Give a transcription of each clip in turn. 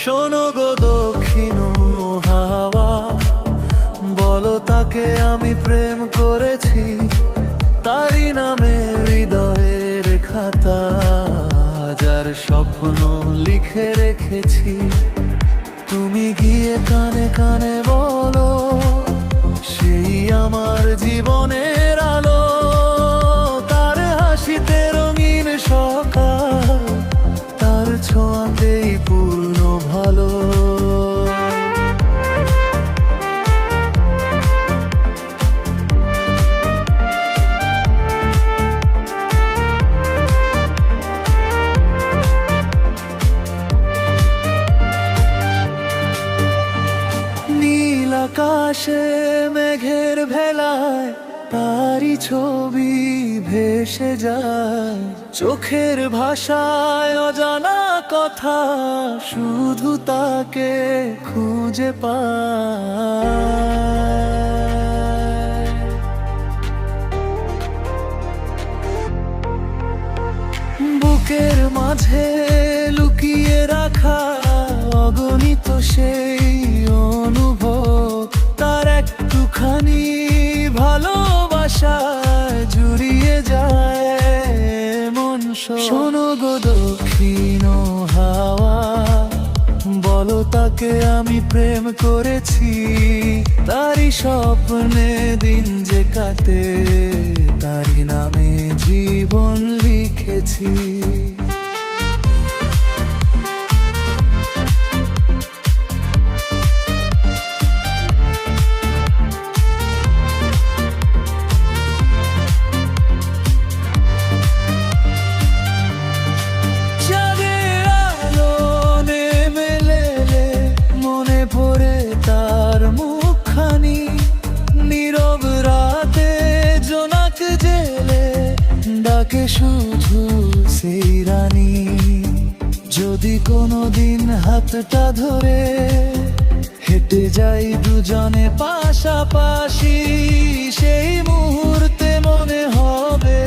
শোনো গো দক্ষিণ হাওয়া, বলো তাকে আমি প্রেম করেছি, তারই নামে হৃদয়ের খাতা, যার স্বপ্ন লিখে রেখেছি। তুমি গিয়ে কানে কানে বলো, সেই আমার জীবনের আলো, তার হাসিতে রঙিন সকাল, তার ছোঁয়াতেই পূর্ণ ভালো। নীল আকাশে মেঘের ভেলায় তারই ছবি ভেসে যায়, চোখের ভাষায় অজানা কথা, শুধু তাকে খুঁজে পায়। বুকের মাঝে লুকিয়ে রাখা অগণিত সেই অনুভব, তার একটুখানি ভালোবাসায় জুড়িয়ে যায় মন। শোনো গো দক্ষিণ হাওয়া, বলো তাকে আমি প্রেম করেছি, তারই স্বপ্নে দিন যে কাটে, তারই নামে জীবন লিখেছি। তার মুখখানি নীরব রাতে জোনাক জেলে ডাকে শুধু সেই রানী। যদি কোনোদিন হাতটা ধরে হেঁটে যাই দুজনে পাশাপাশি, সেই মুহূর্তে মনে হবে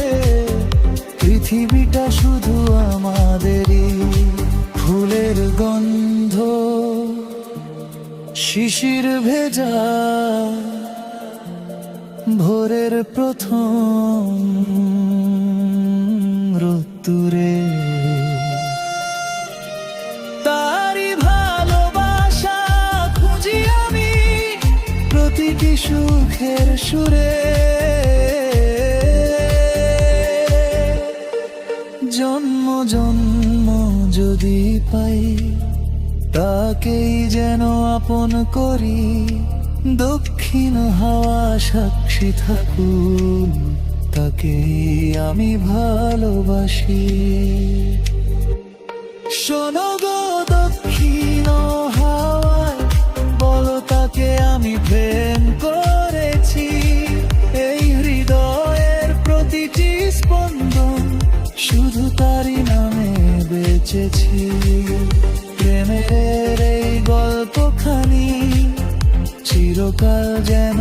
পৃথিবীটা শুধু আমাদেরই। ফুলের গন্ধ, শিশির ভেজা ভোরের প্রথম রোদ্দুরে, তারই ভালোবাসা খুঁজি আমি প্রতিটি সুখের সুরে। জন্ম জন্ম যদি পাই, তাকেই যেন আপন করি, দক্ষিণ হাওয়া সাক্ষী থাকুন, তাকেই আমি ভালোবাসি। শোনো গো দক্ষিণ হাওয়া, বলো তাকে আমি প্রেম করেছি, এই হৃদয়ের প্রতিটি স্পন্দন শুধু তারই নামে বেঁচেছি। প্রেমের এই গল্পখানি চিরকাল যেন